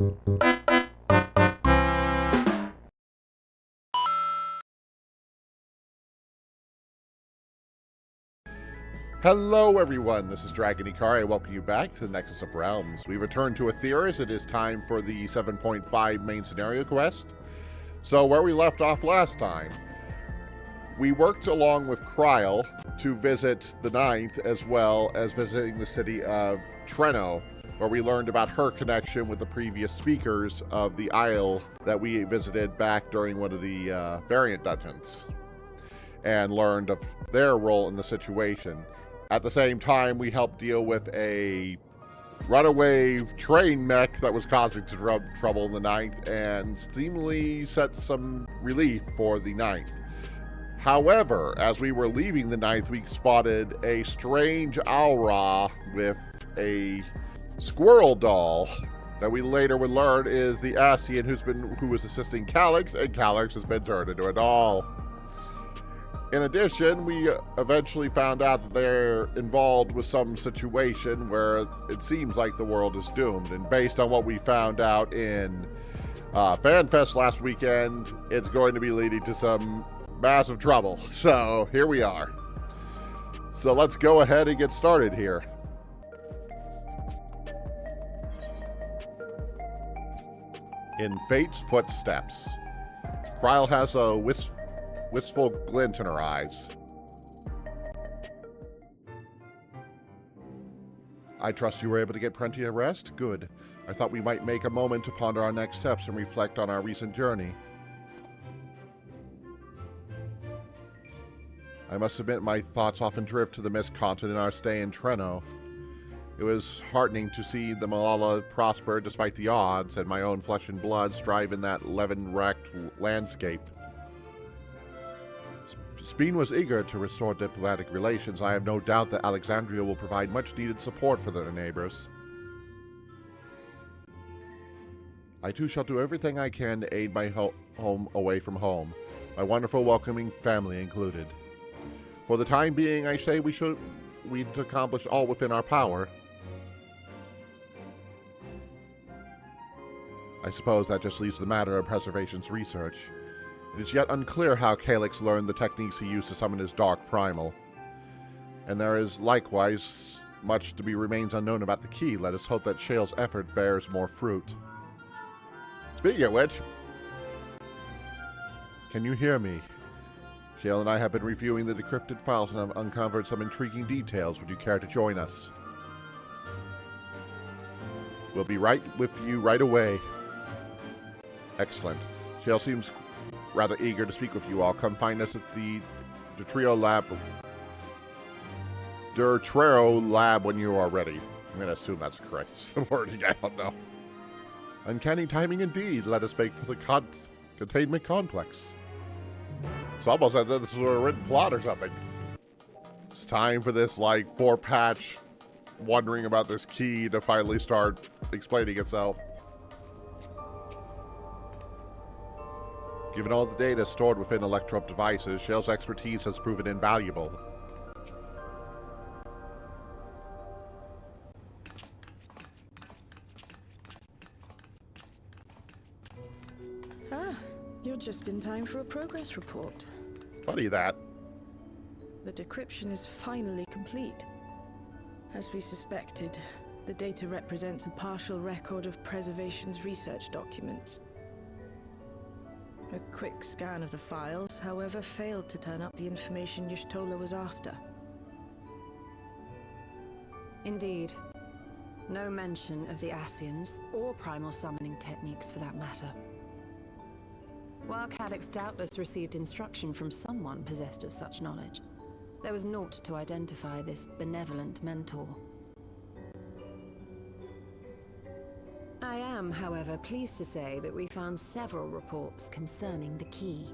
Hello everyone, this is Dragon Ikari. I welcome you back to the Nexus of Realms. We return to Aetheris. It is time for the 7.5 main scenario quest. So where we left off last time, we worked along with Kryl to visit the Ninth, as well as visiting the city of Treno, where we learned about her connection with the previous speakers of the Isle that we visited back during one of the variant dungeons, and learned of their role in the situation. At the same time, we helped deal with a runaway train mech that was causing trouble in the Ninth, and seemingly set some relief for the Ninth. However, as we were leaving the Ninth, we spotted a strange aura with a squirrel doll that we later would learn is the Ascian who was assisting Calyx, and Calyx has been turned into a doll. In addition, we eventually found out that they're involved with some situation where it seems like the world is doomed. And based on what we found out in FanFest last weekend, it's going to be leading to some massive trouble. So here we are. So let's go ahead and get started here. In Fate's footsteps, Kryl has a wistful glint in her eyes. I trust you were able to get plenty of rest? Good. I thought we might make a moment to ponder our next steps and reflect on our recent journey. I must admit my thoughts often drift to the mist continent in our stay in Treno. It was heartening to see the Malala prosper despite the odds, and my own flesh and blood strive in that levin-wracked landscape. Speen was eager to restore diplomatic relations. I have no doubt that Alexandria will provide much-needed support for their neighbors. I too shall do everything I can to aid my home away from home, my wonderful welcoming family included. For the time being, I say we accomplish all within our power. I suppose that just leaves the matter of preservation's research. It is yet unclear how Calyx learned the techniques he used to summon his Dark Primal. And there is likewise much to be remains unknown about the key. Let us hope that Shale's effort bears more fruit. Speaking of which, can you hear me? Shale and I have been reviewing the decrypted files and have uncovered some intriguing details. Would you care to join us? We'll be right with you right away. Excellent. Shale seems rather eager to speak with you all. Come find us at the Dawntrail lab when you are ready. I'm going to assume that's correct. Some wording, I don't know. Uncanny timing indeed. Let us make for the containment complex. It's almost as if this was a written plot or something. It's time for this, like, 4-patch wondering about this key to finally start explaining itself. Given all the data stored within Electrope devices, Shale's expertise has proven invaluable. Ah, you're just in time for a progress report. Funny that. The decryption is finally complete. As we suspected, the data represents a partial record of Preservation's research documents. A quick scan of the files, however, failed to turn up the information Y'shtola was after. Indeed. No mention of the Ascians, or primal summoning techniques for that matter. While Calyx doubtless received instruction from someone possessed of such knowledge, there was naught to identify this benevolent mentor. I am, however, pleased to say that we found several reports concerning the key.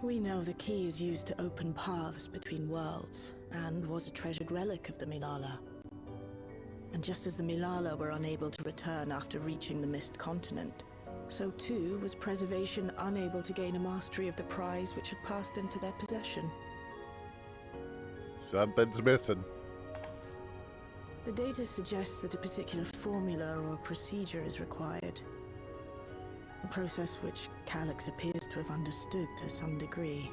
We know the key is used to open paths between worlds, and was a treasured relic of the Milala. And just as the Milala were unable to return after reaching the Mist Continent, So too was Preservation unable to gain a mastery of the prize which had passed into their possession. Something's missing. The data suggests that a particular formula or procedure is required. A process which Calyx appears to have understood to some degree.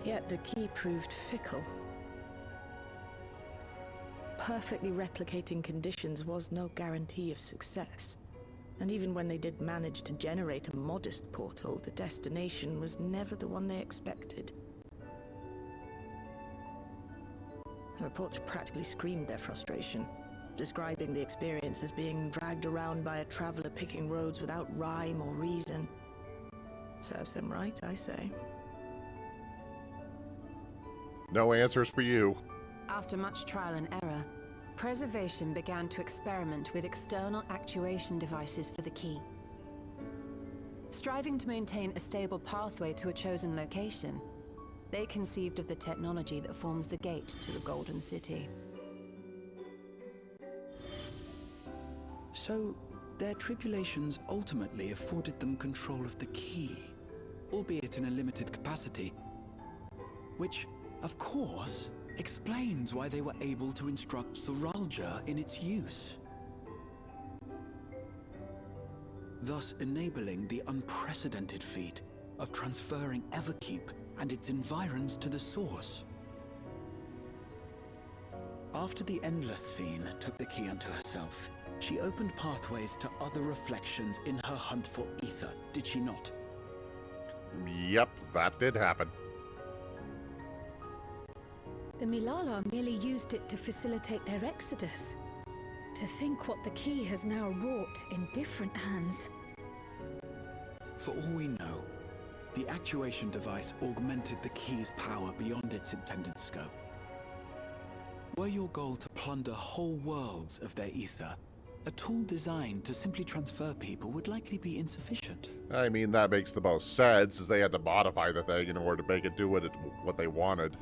Yet the key proved fickle. Perfectly replicating conditions was no guarantee of success. And even when they did manage to generate a modest portal, the destination was never the one they expected. The reports practically screamed their frustration, describing the experience as being dragged around by a traveler picking roads without rhyme or reason. Serves them right, I say. No answers for you. After much trial and error, Preservation began to experiment with external actuation devices for the key. Striving to maintain a stable pathway to a chosen location, they conceived of the technology that forms the gate to the Golden City. So, their tribulations ultimately afforded them control of the key, albeit in a limited capacity, which, of course, explains why they were able to instruct Zoralja in its use, thus enabling the unprecedented feat of transferring Everkeep and its environs to the source. After the Endless Fiend took the key unto herself, she opened pathways to other reflections in her hunt for ether, did she not? Yep, that did happen. The Milala merely used it to facilitate their exodus. To think what the key has now wrought in different hands. For all we know, the actuation device augmented the key's power beyond its intended scope. Were your goal to plunder whole worlds of their ether, a tool designed to simply transfer people would likely be insufficient. I mean, that makes the most sense, as they had to modify the thing in order to make it do what they wanted.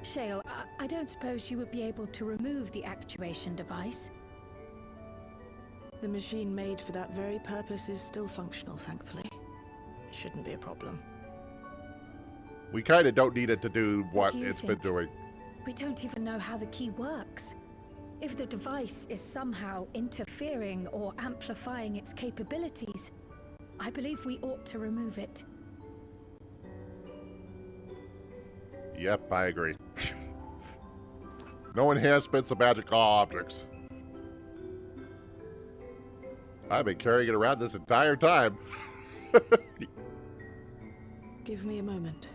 Shale, I don't suppose you would be able to remove the actuation device? The machine made for that very purpose is still functional, thankfully. It shouldn't be a problem. We kind of don't need it to do what do you it's been think? doing. We don't even know how the key works. If the device is somehow interfering or amplifying its capabilities, I believe we ought to remove it. Yep, I agree. No enhancements of magical objects. I've been carrying it around this entire time. Give me a moment.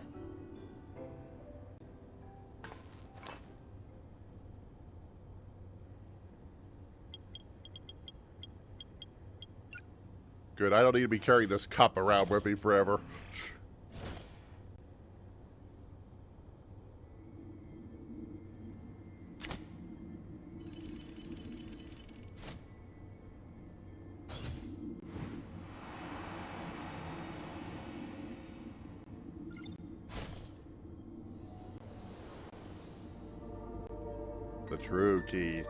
Good, I don't need to be carrying this cup around with me forever. The true key.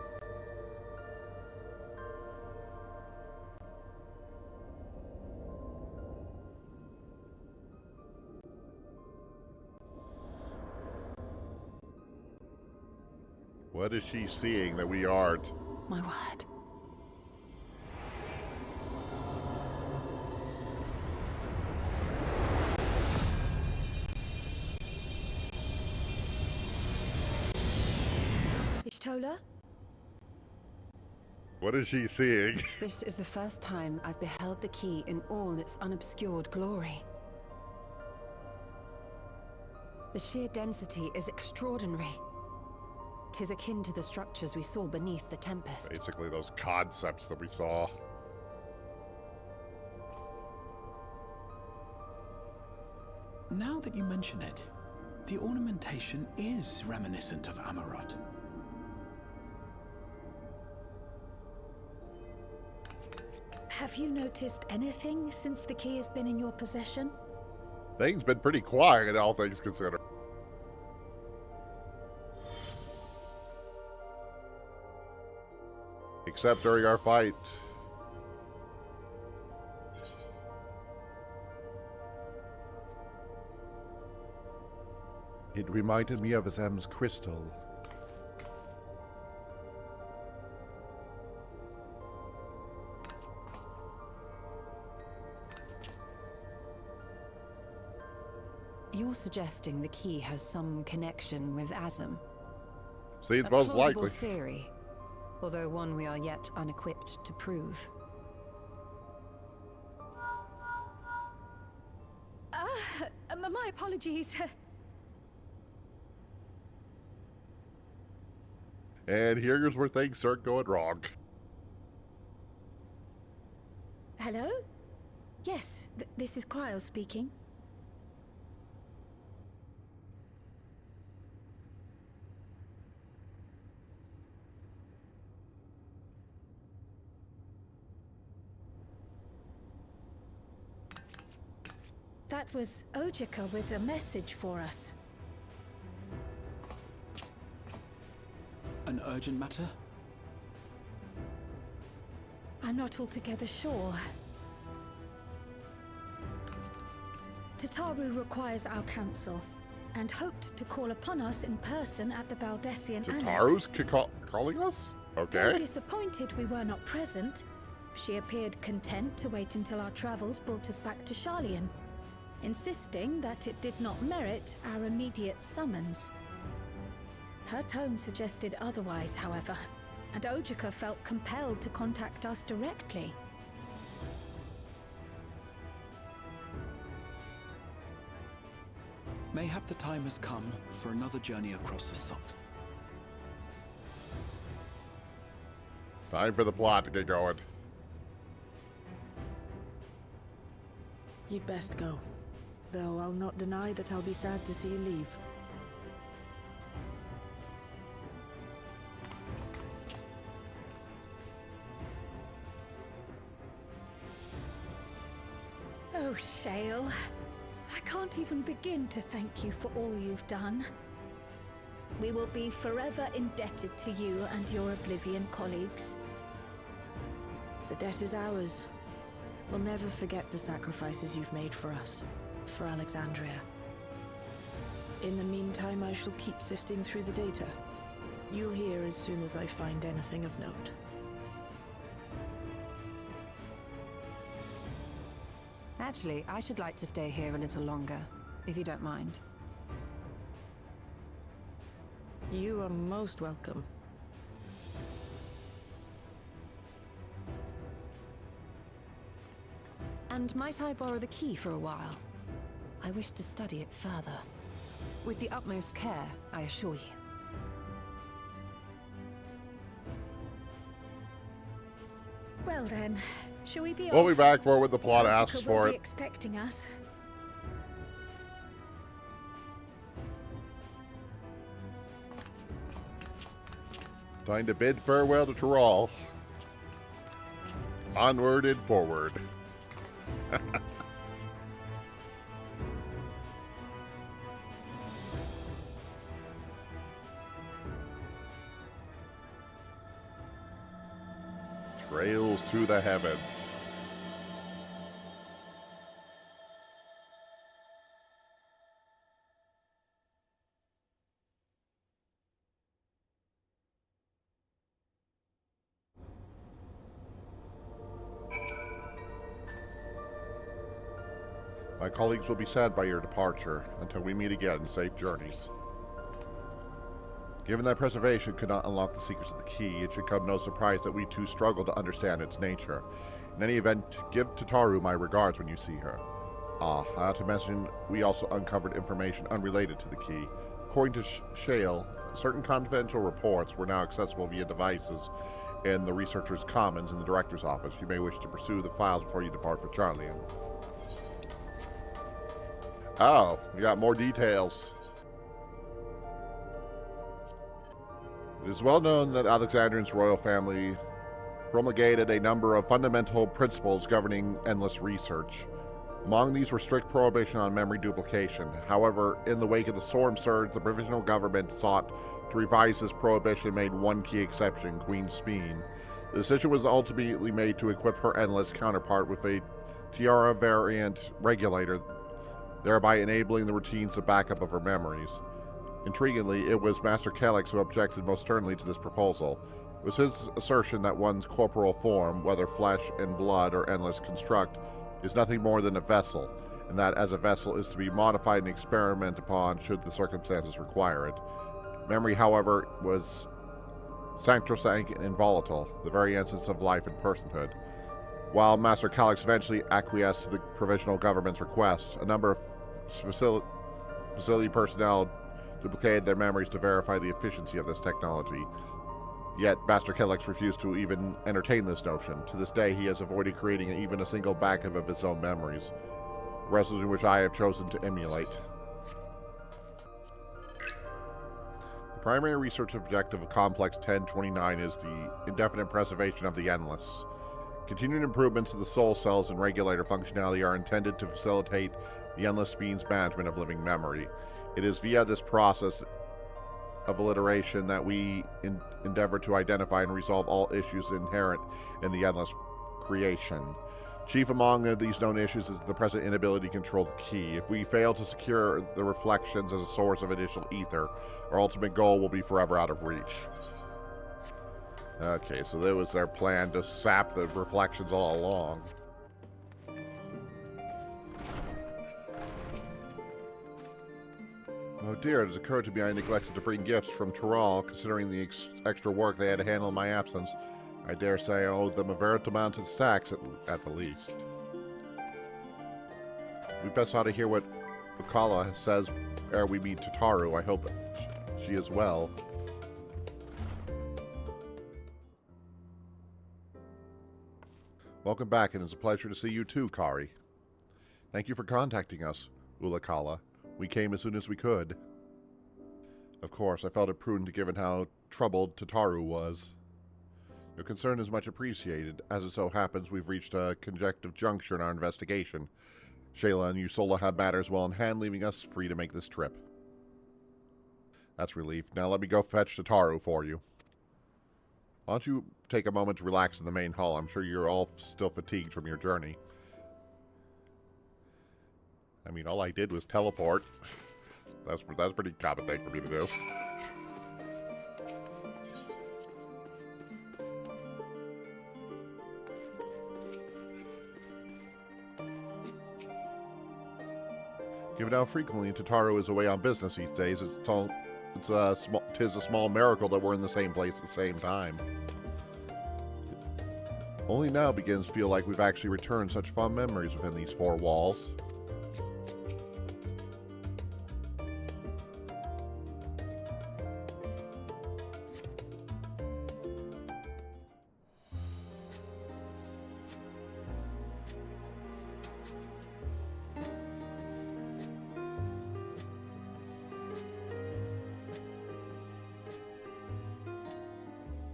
What is she seeing that we aren't? My word. Ishtola? What is she seeing? This is the first time I've beheld the key in all its unobscured glory. The sheer density is extraordinary. 'Tis akin to the structures we saw beneath the Tempest. Basically those concepts that we saw. Now that you mention it, the ornamentation is reminiscent of Amarot. Have you noticed anything since the key has been in your possession? Things been pretty quiet, all things considered. except during our fight. It reminded me of Azem's crystal. You're suggesting the key has some connection with Azem? Seems A most plausible likely. theory, although one we are yet unequipped to prove. My apologies. And here's where things start going wrong. Hello? Yes, this is Cryo speaking. That was Ojika with a message for us. An urgent matter? I'm not altogether sure. Tataru requires our counsel, and hoped to call upon us in person at the Baldessian Tataru's Annex. calling us? Though Okay. disappointed we were not present, she appeared content to wait until our travels brought us back to Sharlayan, insisting that it did not merit our immediate summons. Her tone suggested otherwise, however, and Ojika felt compelled to contact us directly. Mayhap the time has come for another journey across the Sot. Time for the plot to get going. You'd best go. Though I'll not deny that I'll be sad to see you leave. Oh, Shale. I can't even begin to thank you for all you've done. We will be forever indebted to you and your Oblivion colleagues. The debt is ours. We'll never forget the sacrifices you've made for us, for Alexandria. In the meantime, I shall keep sifting through the data. You'll hear as soon as I find anything of note. Actually, I should like to stay here a little longer, if you don't mind. You are most welcome. And might I borrow the key for a while? I wish to study it further. With the utmost care, I assure you. Well then, shall we be We'll off? be back for when the plot Ojika asks will for be it. expecting us. Time to bid farewell to Tyrol. Onward and forward. Trails to the heavens. My colleagues will be sad by your departure. Until we meet again, safe journeys. Given that preservation could not unlock the secrets of the key, it should come no surprise that we too struggle to understand its nature. In any event, give Tataru my regards when you see her. Not to mention, we also uncovered information unrelated to the key. According to Shale, certain confidential reports were now accessible via devices in the Researcher's Commons in the Director's Office. You may wish to pursue the files before you depart for Sharlayan. Oh, we got more details. It is well known that Alexandrian's royal family promulgated a number of fundamental principles governing endless research. Among these were strict prohibition on memory duplication. However, in the wake of the Storm Surge, the provisional government sought to revise this prohibition and made one key exception, Queen Speen. The decision was ultimately made to equip her Endless counterpart with a Tiara variant regulator, thereby enabling the routines of backup of her memories. Intriguingly, it was Master Calyx who objected most sternly to this proposal. It was his assertion that one's corporeal form, whether flesh and blood or Endless construct, is nothing more than a vessel, and that as a vessel is to be modified and experimented upon should the circumstances require it. Memory, however, was sacrosanct and inviolable, the very essence of life and personhood. While Master Calyx eventually acquiesced to the provisional government's request, a number of facility personnel duplicated their memories to verify the efficiency of this technology. Yet Master Calyx refused to even entertain this notion. To this day, he has avoided creating even a single backup of his own memories, a resolution which I have chosen to emulate. The primary research objective of Complex 1029 is the indefinite preservation of the Endless. Continued improvements to the soul cells and regulator functionality are intended to facilitate the Endless being's management of living memory. It is via this process of alliteration that we endeavor to identify and resolve all issues inherent in the Endless creation. Chief among these known issues is the present inability to control the key. If we fail to secure the reflections as a source of additional ether, our ultimate goal will be forever out of reach. Okay, so that was their plan, to sap the reflections all along. Oh dear, it has occurred to me I neglected to bring gifts from Tyrrell, considering the extra work they had to handle in my absence. I dare say I owe them a veritable amount of stacks at the least. We best ought to hear what Bukala says ere we meet Tataru. I hope she is well. Welcome back, and it's a pleasure to see you too, Kari. Thank you for contacting us, Ulakala. We came as soon as we could. Of course, I felt it prudent given how troubled Tataru was. Your concern is much appreciated. As it so happens, we've reached a conjunctive juncture in our investigation. Shayla and Usola have matters well in hand, leaving us free to make this trip. That's relief. Now let me go fetch Tataru for you. Why don't you take a moment to relax in the main hall? I'm sure you're all still fatigued from your journey. I mean, all I did was teleport. That's a pretty common thing for me to do. Given how frequently Tataru is away on business these days, tis a small miracle that we're in the same place at the same time. Only now begins to feel like we've actually returned such fond memories within these four walls.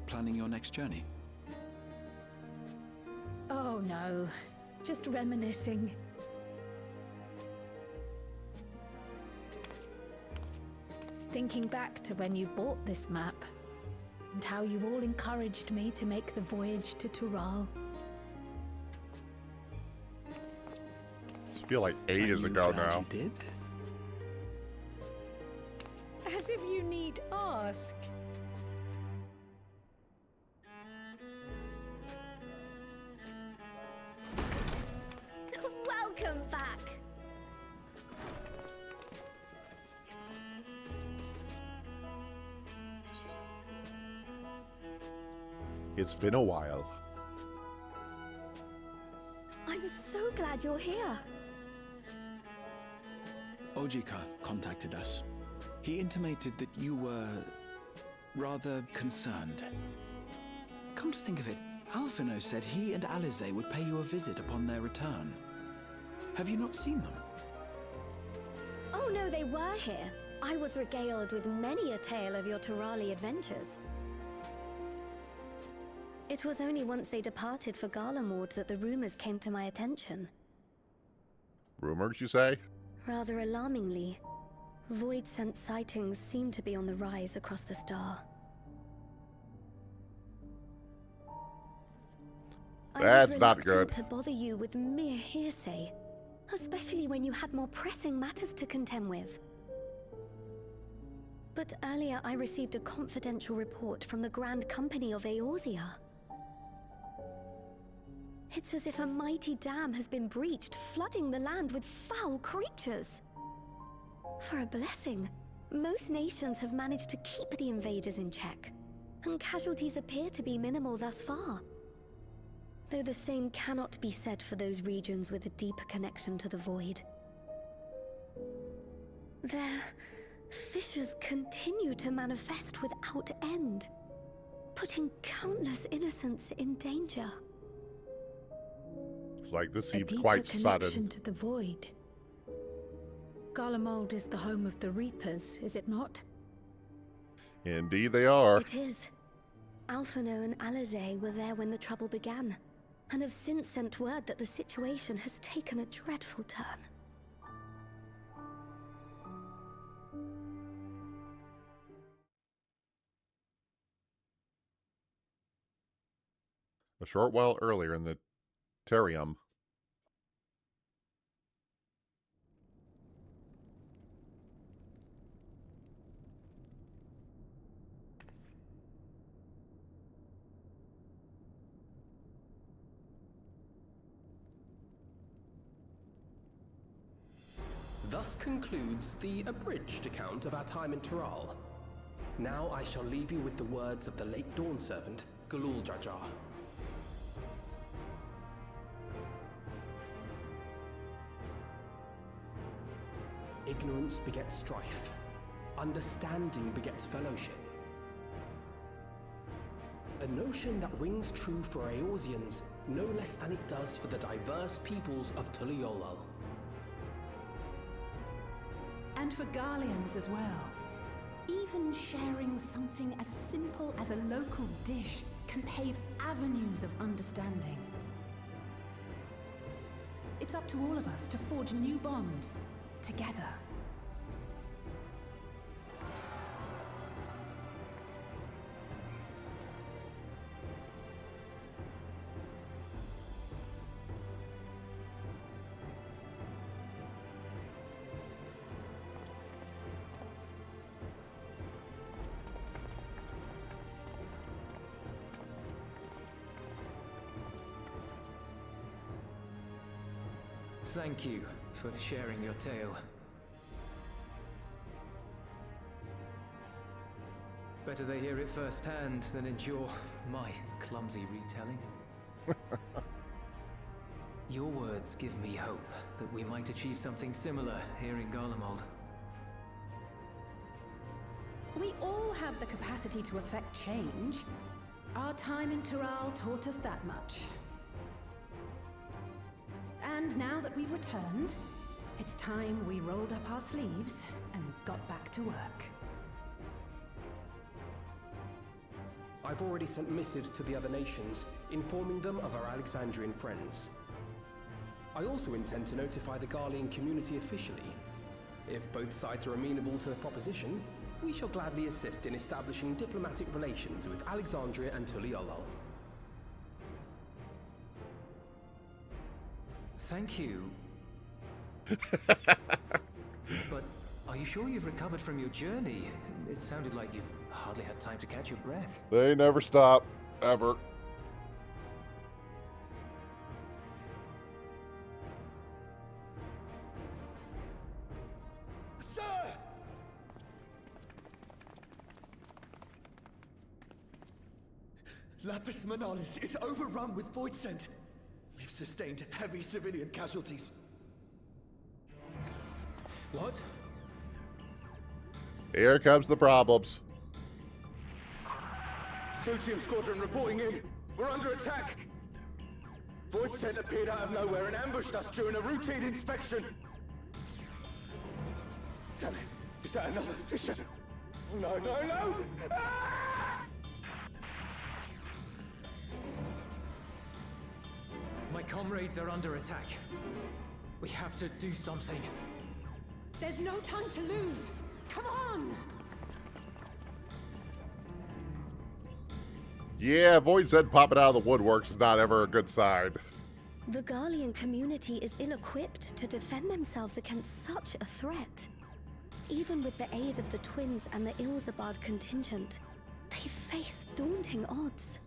Planning your next journey? Oh no, just reminiscing. Thinking back to when you bought this map, and how you all encouraged me to make the voyage to Tural. I feel like ages ago now. You did? As if you need ask. Welcome back. It's been a while. I'm so glad you're here. Ojika contacted us. He intimated that you were rather concerned. Come to think of it, Alphino said he and Alize would pay you a visit upon their return. Have you not seen them? Oh no, they were here. I was regaled with many a tale of your Turali adventures. It was only once they departed for Garlemord that the rumors came to my attention. Rumors, you say? Rather alarmingly, void-sent sightings seem to be on the rise across the star. That's not reluctant good. to bother you with mere hearsay, especially when you had more pressing matters to contend with. But earlier I received a confidential report from the Grand Company of Eorzea. It's as if a mighty dam has been breached, flooding the land with foul creatures. For a blessing, most nations have managed to keep the invaders in check, and casualties appear to be minimal thus far. Though the same cannot be said for those regions with a deeper connection to the void. Their fissures continue to manifest without end, putting countless innocents in danger. It's like this A seems deeper quite connection sudden. to the void. Garlemald is the home of the Reapers, is it not? Indeed they are. It is. Alphino and Alizé were there when the trouble began, and have since sent word that the situation has taken a dreadful turn. A short while earlier in the Terium. Thus concludes the abridged account of our time in Tiral. Now I shall leave you with the words of the late Dawn servant, Galul Jajar. Ignorance begets strife. Understanding begets fellowship. A notion that rings true for Eorzeans no less than it does for the diverse peoples of Tuliolal. And for Garleans as well. Even sharing something as simple as a local dish can pave avenues of understanding. It's up to all of us to forge new bonds, together. Thank you for sharing your tale. Better they hear it firsthand than endure my clumsy retelling. Your words give me hope that we might achieve something similar here in Garlemald. We all have the capacity to affect change. Our time in Tiral taught us that much. And now that we've returned, it's time we rolled up our sleeves and got back to work. I've already sent missives to the other nations, informing them of our Alexandrian friends. I also intend to notify the Garlean community officially. If both sides are amenable to the proposition, we shall gladly assist in establishing diplomatic relations with Alexandria and Tuliolal. Thank you. But are you sure you've recovered from your journey? It sounded like you've hardly had time to catch your breath. They never stop, ever. Sir! Lapis Manalis is overrun with void scent. We've sustained heavy civilian casualties. What? Here comes the problems. Sotium Squadron reporting in. We're under attack. Void scent appeared out of nowhere and ambushed us during a routine inspection. Damn it. Is that another fissure? No, no, no! Ah! My comrades are under attack. We have to do something. There's no time to lose! Come on! Yeah, Void Zed popping out of the woodworks is not ever a good sign. The Garlean community is ill-equipped to defend themselves against such a threat. Even with the aid of the twins and the Ilzabard contingent, they face daunting odds.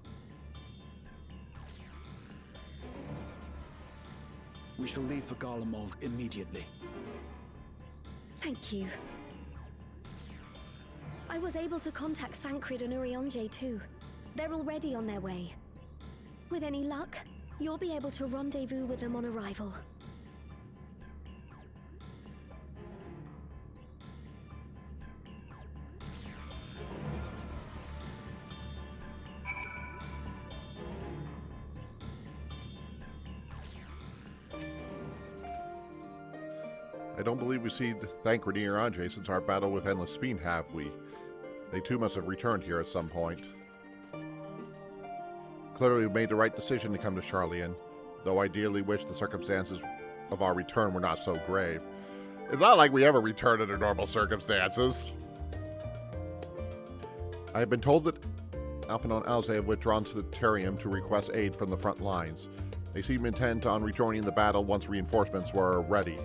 We shall leave for Garlemald immediately. Thank you. I was able to contact Thancred and Urianger too. They're already on their way. With any luck, you'll be able to rendezvous with them on arrival. I don't believe we've seen Thancred and Urianger since our battle with Endless Speen, have we? They too must have returned here at some point. Clearly we made the right decision to come to Sharlayan, though I ideally wish the circumstances of our return were not so grave. It's not like we ever return under normal circumstances. I have been told that Alphen and Alze have withdrawn to the Terrium to request aid from the front lines. They seem intent on rejoining the battle once reinforcements were ready,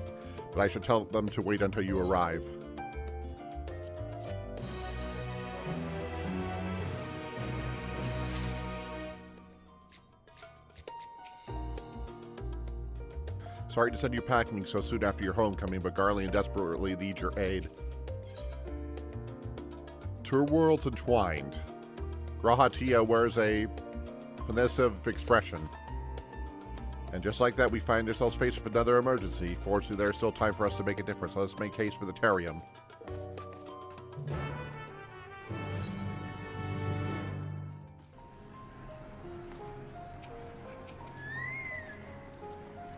but I should tell them to wait until you arrive. Sorry to send you packing so soon after your homecoming, but Garlean desperately needs your aid. Two worlds entwined. Grahatia wears a pensive expression. And just like that, we find ourselves faced with another emergency. Fortunately, there's still time for us to make a difference. Let us make haste for the Terrium.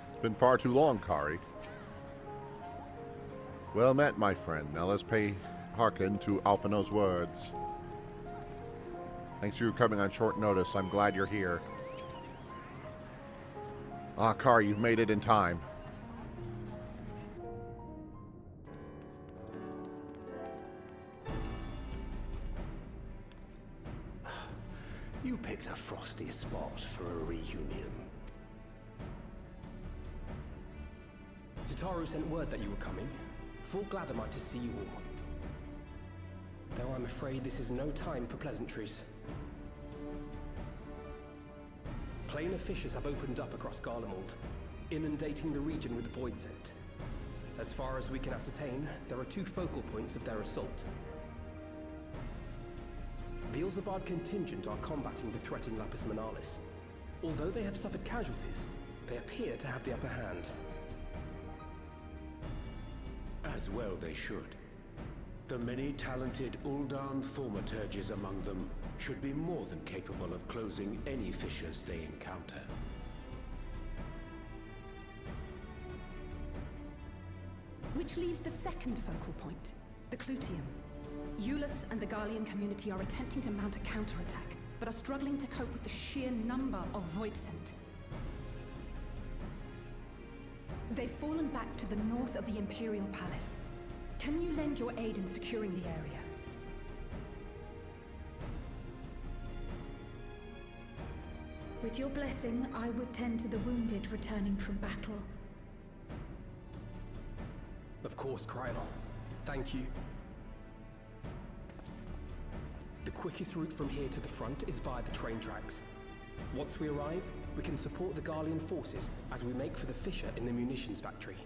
It's been far too long, Kari. Well met, my friend. Now let's pay hearken to Alphino's words. Thanks for coming on short notice. I'm glad you're here. Ah, Kari, you've made it in time. You picked a frosty spot for a reunion. Tataru sent word that you were coming. Full glad am I to see you all. Though I'm afraid this is no time for pleasantries. Planar fissures have opened up across Garlemald, inundating the region with void scent. As far as we can ascertain, there are two focal points of their assault. The Ilzabard contingent are combating the threat in Lapis Manalis. Although they have suffered casualties, they appear to have the upper hand. As well they should. The many talented Uldan thaumaturges among them should be more than capable of closing any fissures they encounter. Which leaves the second focal point, the Clutium. Eulus and the Garlean community are attempting to mount a counterattack, but are struggling to cope with the sheer number of voidsent. They've fallen back to the north of the Imperial Palace. Can you lend your aid in securing the area? With your blessing, I would tend to the wounded returning from battle. Of course, Cryle. Thank you. The quickest route from here to the front is via the train tracks. Once we arrive, we can support the Garlean forces as we make for the fissure in the munitions factory.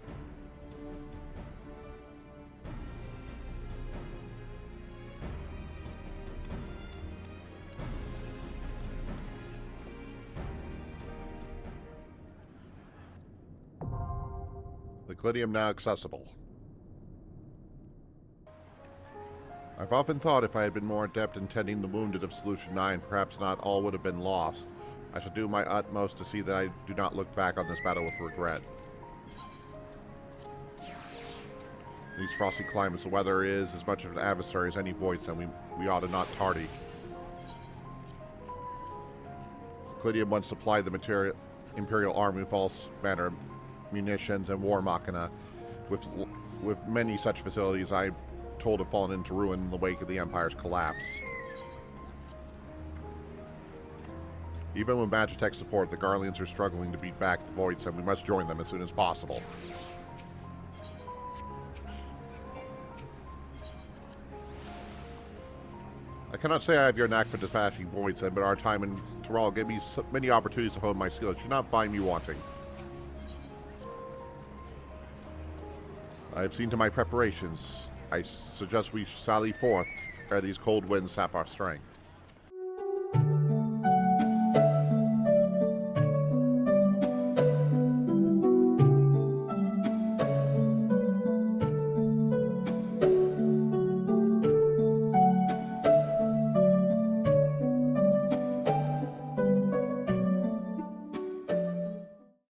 The Clidium now accessible. I've often thought if I had been more adept in tending the wounded of Solution 9, perhaps not all would have been lost. I shall do my utmost to see that I do not look back on this battle with regret. In these frosty climates, the weather is as much of an adversary as any voice, and we ought to not tardy. Clidium once supplied the Imperial Army with all manner of munitions and war machina. With many such facilities, I'm told have fallen into ruin in the wake of the Empire's collapse. Even with Magitech support, the Garleans are struggling to beat back the Voids, and we must join them as soon as possible. I cannot say I have your knack for dispatching Voids, but our time in Tyrell gave me so many opportunities to hone my skills. You should not find me wanting. I have seen to my preparations. I suggest we sally forth ere these cold winds sap our strength.